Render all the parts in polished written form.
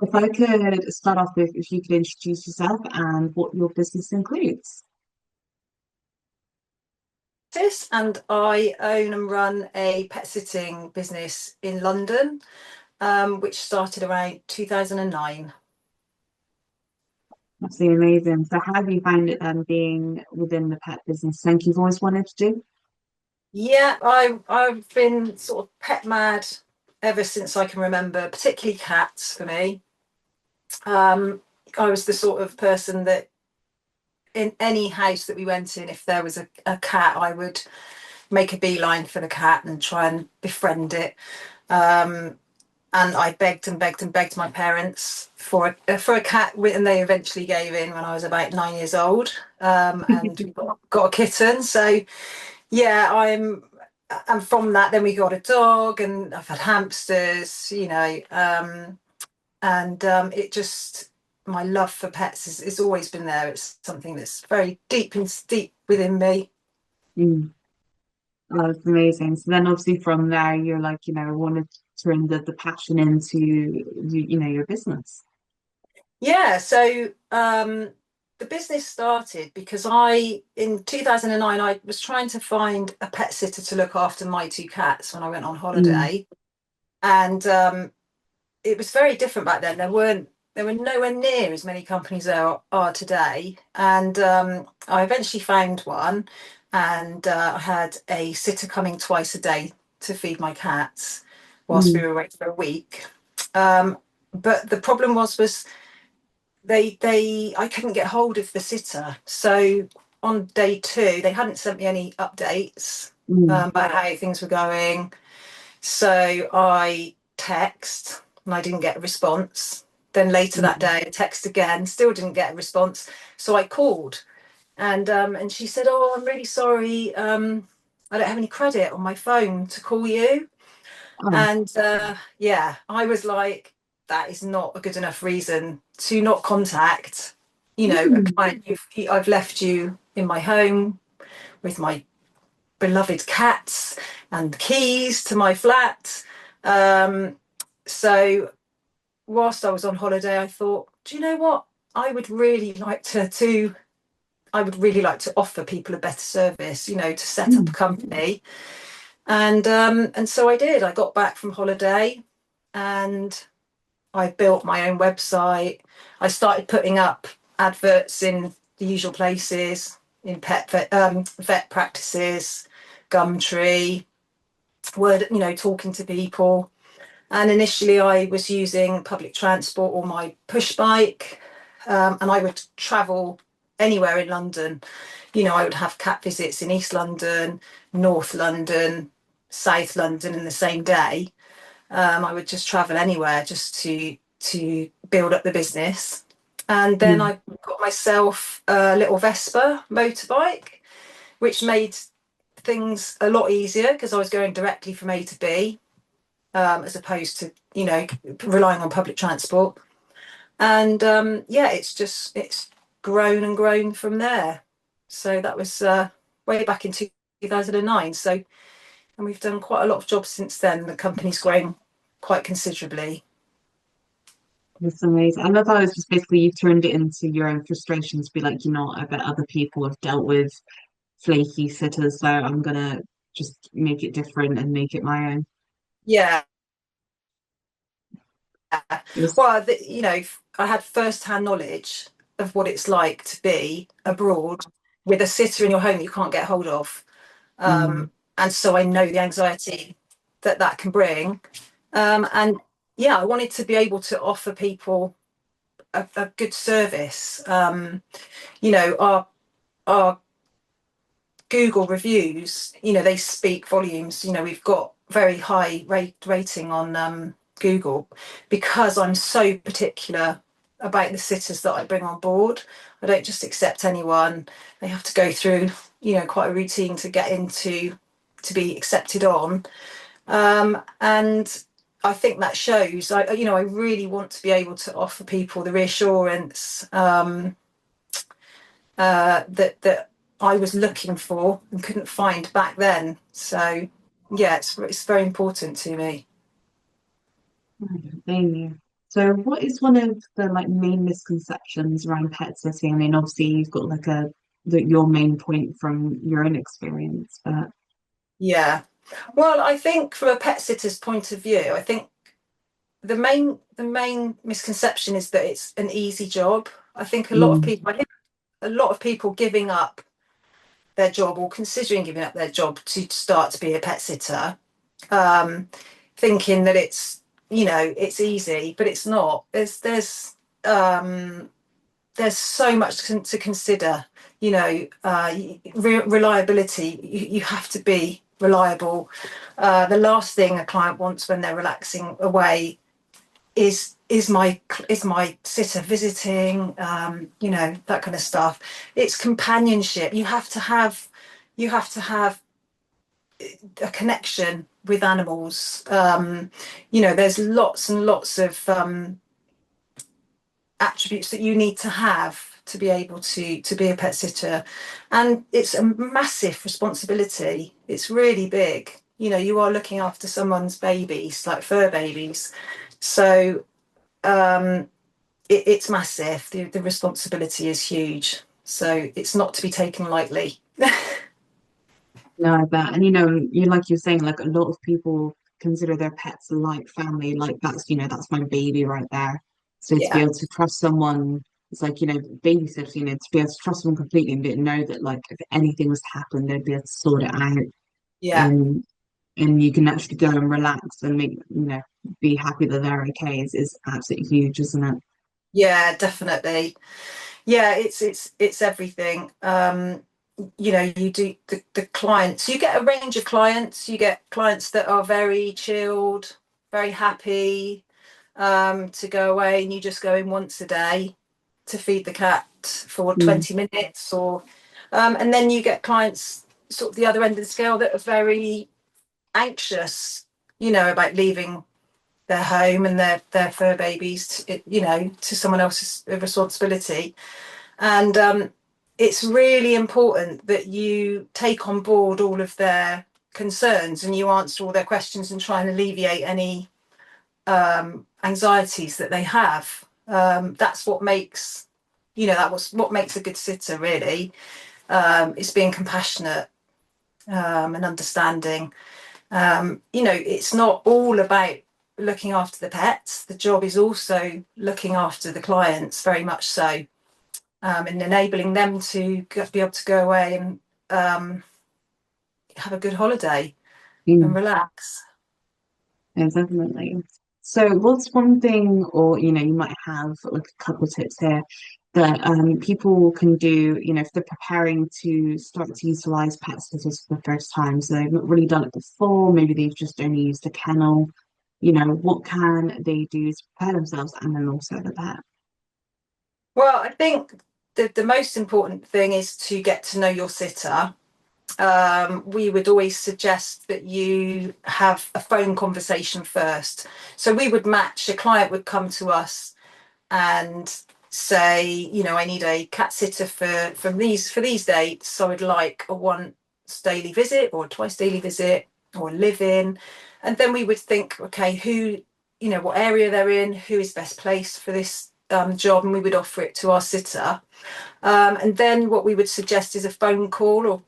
If I could start off with, if you could introduce yourself and what your business includes. And I own and run a pet sitting business in London, which started around 2009. Absolutely amazing. So how have you found it being within the pet business? Something you've always wanted to do? Yeah, I've been sort of pet mad ever since I can remember, particularly cats for me. Um, I was the sort of person that in any house that we went in, if there was a cat, I would make a beeline for the cat and try and befriend it. Um, and I begged and begged and begged my parents for a cat, and they eventually gave in when I was about 9 years old, and we got a kitten. So yeah, and from that, then we got a dog, and I've had hamsters, and it just my love for pets has always been there. It's something that's very deep and deep within me. Mm. Oh, that's amazing. So then obviously from there you're like, I want to turn the passion into your business. Yeah, so the business started because in 2009, I was trying to find a pet sitter to look after my two cats when I went on Mm. holiday. And it was very different back then. There were nowhere near as many companies there are today. And I eventually found one, and I had a sitter coming twice a day to feed my cats whilst we Mm. were away for a week. Um, but the problem was they I couldn't get hold of the sitter. So on day two, they hadn't sent me any updates Mm. about how things were going. So I text and I didn't get a response. Then later that Mm. day, I text again, still didn't get a response. So I called, and she said, "Oh, I'm really sorry. I don't have any credit on my phone to call you." Oh. And yeah, I was like, that is not a good enough reason to not contact, a Mm. client. I've left you in my home with my beloved cats and the keys to my flat. Um, so whilst I was on holiday, I thought, do you know what? I would really like to I would really like to offer people a better service, to set up a Mm. company. And so I did. I got back from holiday and I built my own website. I started putting up adverts in the usual places, in vet practices, Gumtree, word, talking to people. And initially, I was using public transport or my push bike, and I would travel anywhere in London. I would have cat visits in East London, North London, South London in the same day. I would just travel anywhere just to build up the business. And then Mm. I got myself a little Vespa motorbike, which made things a lot easier because I was going directly from A to B, as opposed to relying on public transport. And yeah, it's grown and grown from there. So that was way back in 2009. So, and we've done quite a lot of jobs since then. The company's grown quite considerably. That's amazing. I love how it's just basically you've turned it into your own frustrations, be like, I bet other people have dealt with flaky sitters, so I'm gonna just make it different and make it my own. Yeah. It's, Well, I had first-hand knowledge of what it's like to be abroad with a sitter in your home that you can't get hold of. mm. And so I know the anxiety that that can bring. And yeah, I wanted to be able to offer people a good service. Our Google reviews, they speak volumes. We've got very high rating on Google because I'm so particular about the sitters that I bring on board. I don't just accept anyone. They have to go through, quite a routine to get into to be accepted on. And I think that shows. I really want to be able to offer people the reassurance that I was looking for and couldn't find back then. So yeah, it's very important to me. I don't blame you. So what is one of the like main misconceptions around pet sitting? I mean, obviously you've got like your main point from your own experience, but Yeah. Well, I think from a pet sitter's point of view, I think the main misconception is that it's an easy job. mm, I think a lot of people giving up their job or considering giving up their job to start to be a pet sitter, um, thinking that it's easy, but it's not. Um, there's so much to consider. Reliability. You have to be reliable. The last thing a client wants when they're relaxing away is my sitter visiting. That kind of stuff. It's companionship. You have to have a connection with animals. There's lots and lots of attributes that you need to have to be able to be a pet sitter, and it's a massive responsibility. It's really big. You are looking after someone's babies, like fur babies. So it's massive. The responsibility is huge, so it's not to be taken lightly. no, I bet. And you like you're saying, like a lot of people consider their pets like family, like that's my baby right there. So to be Yeah, able to trust someone, it's like, babysitters, to be able to trust someone completely and know that like if anything was to happen, they'd be able to sort it out yeah, and you can actually go and relax and be happy that they're okay is absolutely huge, isn't it? yeah, definitely. Yeah, it's everything. You do the clients. You get a range of clients. You get clients that are very chilled, very happy, to go away, and you just go in once a day to feed the cat for Mm, 20 minutes, and then you get clients sort of the other end of the scale that are very anxious, about leaving their home and their fur babies, to someone else's responsibility. And it's really important that you take on board all of their concerns and you answer all their questions and try and alleviate any anxieties that they have. That's what makes, that was what makes a good sitter, really. It's being compassionate, and understanding. It's not all about looking after the pets. The job is also looking after the clients, very much so, and enabling them to be able to go away and have a good holiday and mm, relax. yeah, definitely. So what's one thing, or you might have like a couple of tips here that people can do, if they're preparing to start to utilize pet sitters for the first time, so they've not really done it before, maybe they've just only used a kennel, what can they do to prepare themselves and then also the pet? Well, I think the most important thing is to get to know your sitter. We would always suggest that you have a phone conversation first. So we would match, a client would come to us and say, I need a cat sitter for these dates. So I'd like a once daily visit or a twice daily visit or live in. And then we would think, okay, what area they're in, who is best placed for this job, and we would offer it to our sitter. And then what we would suggest is a phone call or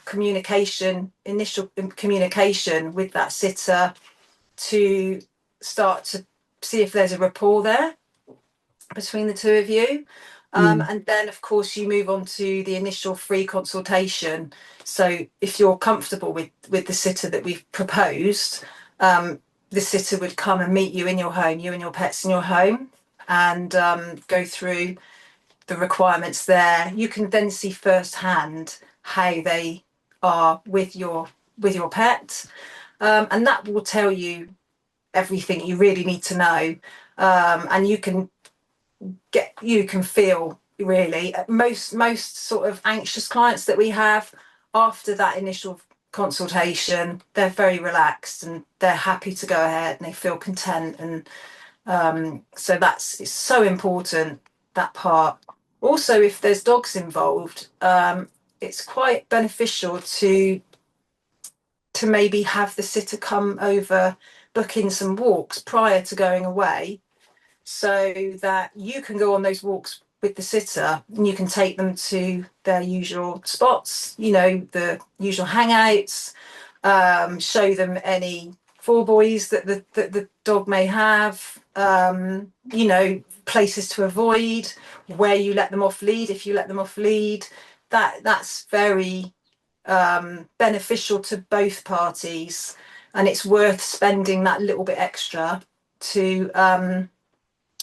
initial communication with that sitter to start to see if there's a rapport there between the two of you. Mm, And then, of course, you move on to the initial free consultation. So, if you're comfortable with the sitter that we've proposed, the sitter would come and meet you in your home, you and your pets in your home, and go through the requirements there. You can then see firsthand how they are with your pet, and that will tell you everything you really need to know. And you can feel, really, most sort of anxious clients that we have, after that initial consultation, they're very relaxed and they're happy to go ahead and they feel content. And so it's so important, that part. Also, if there's dogs involved, it's quite beneficial to maybe have the sitter come over, book in some walks prior to going away, so that you can go on those walks with the sitter and you can take them to their usual spots, the usual hangouts, show them any for boys that the dog may have, places to avoid, where you let them off lead, if you let them off lead. That's very beneficial to both parties, and it's worth spending that little bit extra to,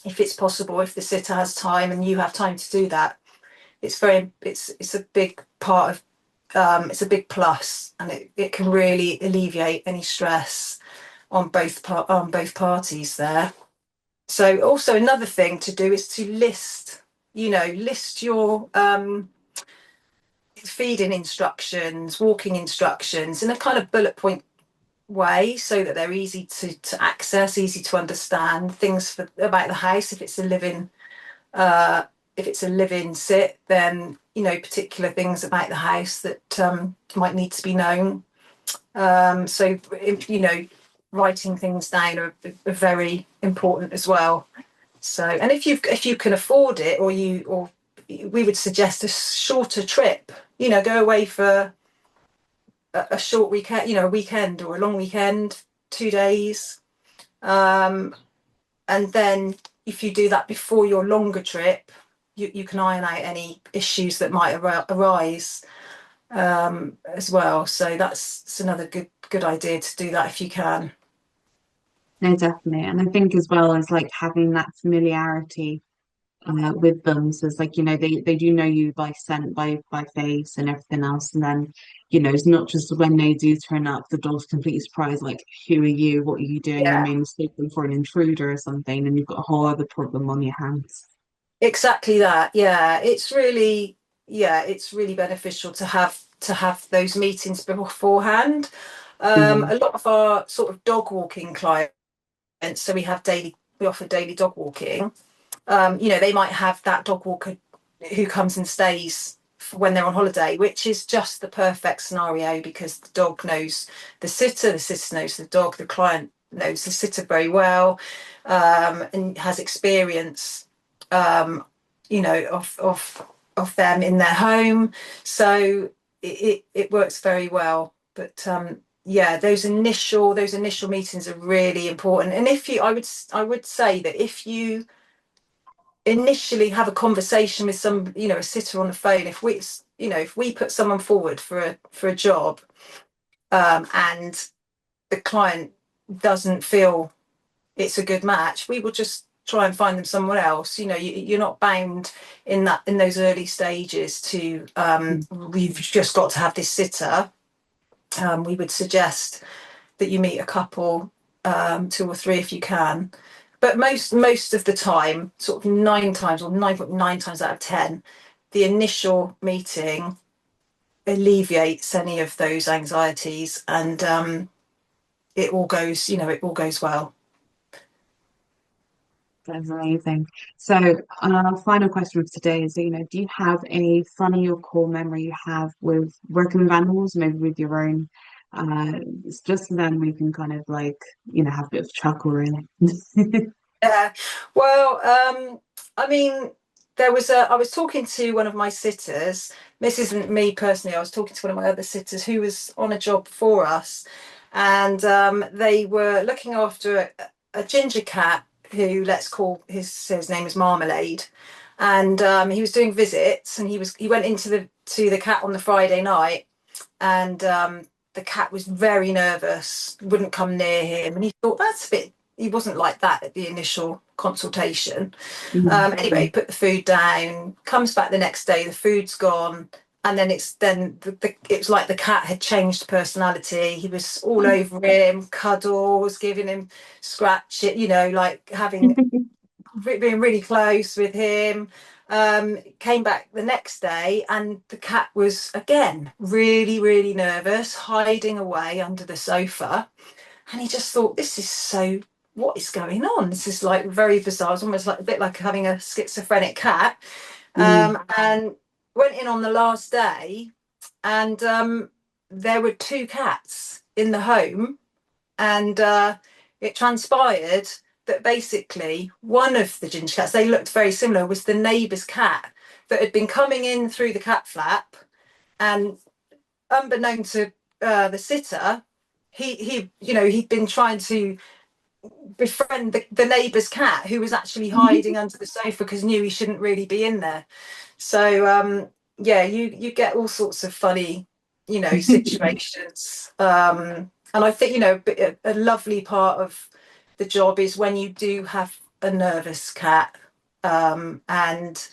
if it's possible, if the sitter has time and you have time to do that. It's a big part of, it's a big plus, and it can really alleviate any stress on both parties there. So also another thing to do is to list your feeding instructions, walking instructions in a kind of bullet point way, so that they're easy to access, easy to understand. Things about the house, if it's a live-in sit, then particular things about the house that might need to be known. So writing things down are very important as well. So, and if you can afford it, or we would suggest a shorter trip. Go away for a short weekend, a weekend or a long weekend, 2 days. And then if you do that before your longer trip, you can iron out any issues that might arise as well. So that's another good idea to do that if you can. No, definitely. And I think as well as like having that familiarity with them. So it's like, they do know you by scent, by face and everything else. And then, it's not just when they do turn up, the dog's completely surprised, like, who are you? What are you doing? You Yeah, may mistake them for an intruder or something, and you've got a whole other problem on your hands. exactly that. Yeah, it's really beneficial to have those meetings beforehand. Mm. A lot of our sort of dog walking clients, so we offer daily dog walking. They might have that dog walker who comes and stays when they're on holiday, which is just the perfect scenario, because the dog knows the sitter knows the dog, the client knows the sitter very well, and has experience, of them in their home. So it works very well. But yeah, those initial meetings are really important. And I would say that if you initially have a conversation with a sitter on the phone, if we put someone forward for a job, and the client doesn't feel it's a good match, we will just try and find them someone else. You're not bound in those early stages to, we've just got to have this sitter. We would suggest that you meet a couple, two or three if you can. But most of the time, sort of 9 times or 9.9 times out of 10, the initial meeting alleviates any of those anxieties, and it all goes well. That's amazing. So, our final question for today is, do you have a funny or cool memory you have with working with animals, maybe with your own? It's just then we can kind of like, have a bit of chuckle, really. Yeah. Well, I mean, I was talking to one of my sitters. This isn't me personally. I was talking to one of my other sitters who was on a job for us, and they were looking after a ginger cat who, let's call his name is Marmalade, and he was doing visits, and he went into the cat on the Friday night, and the cat was very nervous, wouldn't come near him, and he thought that's a bit. He wasn't like that at the initial consultation. Mm. Anyway, he put the food down. Comes back the next day, the food's gone, and then it was like the cat had changed personality. He was all over him, cuddles, giving him scratch it, like being really close with him. Came back the next day, and the cat was again really, really nervous, hiding away under the sofa. And he just thought, this is so, what is going on? This is like very bizarre. It's almost like a bit like having a schizophrenic cat. Mm. And went in on the last day, and there were two cats in the home, and it transpired that basically one of the ginger cats, they looked very similar, was the neighbour's cat that had been coming in through the cat flap, and unbeknown to the sitter, he'd been trying to befriend the neighbour's cat, who was actually hiding under the sofa because knew he shouldn't really be in there. So yeah, you get all sorts of funny, situations. And I think, a lovely part of the job is when you do have a nervous cat, and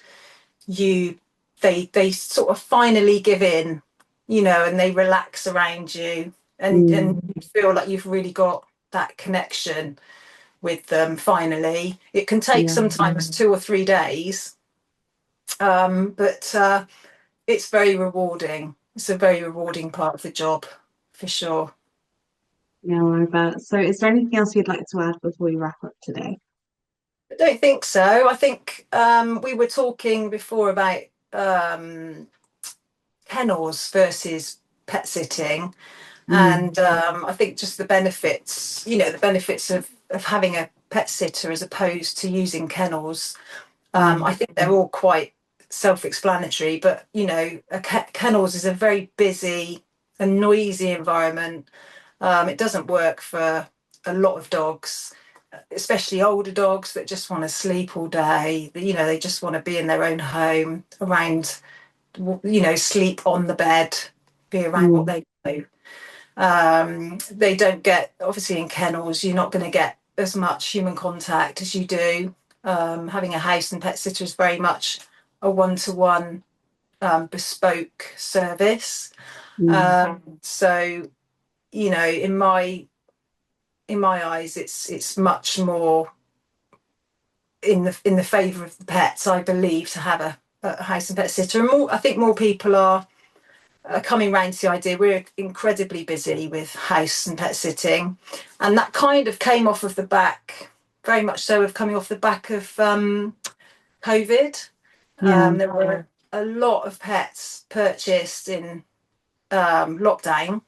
you they sort of finally give in, and they relax around you, and Mm, you feel like you've really got that connection with them finally. It can take yeah. sometimes 2 or 3 days, but it's very rewarding. It's a very rewarding part of the job, for sure. Yeah, I bet. So is there anything else you'd like to add before we wrap up today? I don't think so. I think we were talking before about um, kennels versus pet sitting, Mm, and I think just the benefits of having a pet sitter as opposed to using kennels. mm, I think they're all quite self-explanatory, but kennels is a very busy and noisy environment. It doesn't work for a lot of dogs, especially older dogs that just want to sleep all day. They just want to be in their own home, around, sleep on the bed, be around what mm, they do. They don't get, obviously, in kennels, you're not going to get as much human contact as you do. Having a house and pet sitter is very much a one-to-one, bespoke service. mm, So, in my eyes, it's much more in the favour of the pets, I believe, to have a house and pet sitter. And I think more people are coming round to the idea. We're incredibly busy with house and pet sitting, and that kind of came off of the back, very much so, of coming off the back of COVID. yeah. There were a lot of pets purchased in lockdown,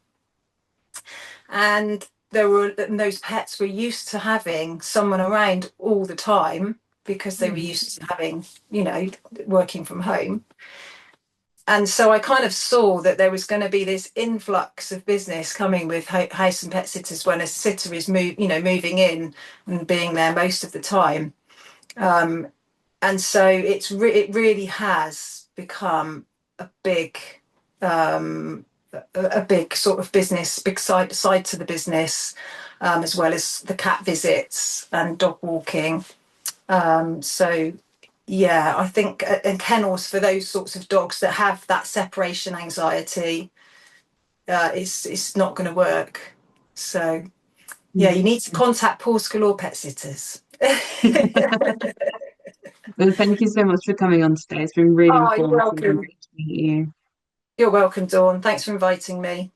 and those pets were used to having someone around all the time because they were used to having, working from home. And so I kind of saw that there was going to be this influx of business coming with house and pet sitters when a sitter is moving in and being there most of the time. And so it really has become a big a big sort of business, big side to the business, as well as the cat visits and dog walking. So yeah, I think, and kennels for those sorts of dogs that have that separation anxiety, it's not going to work. So yeah, you Mm. need to contact Paws Galore Pet Sitters. Well, thank you so much for coming on today. It's been really Oh, you're informative and welcome. great to meet you. You're welcome, Dawn. Thanks for inviting me.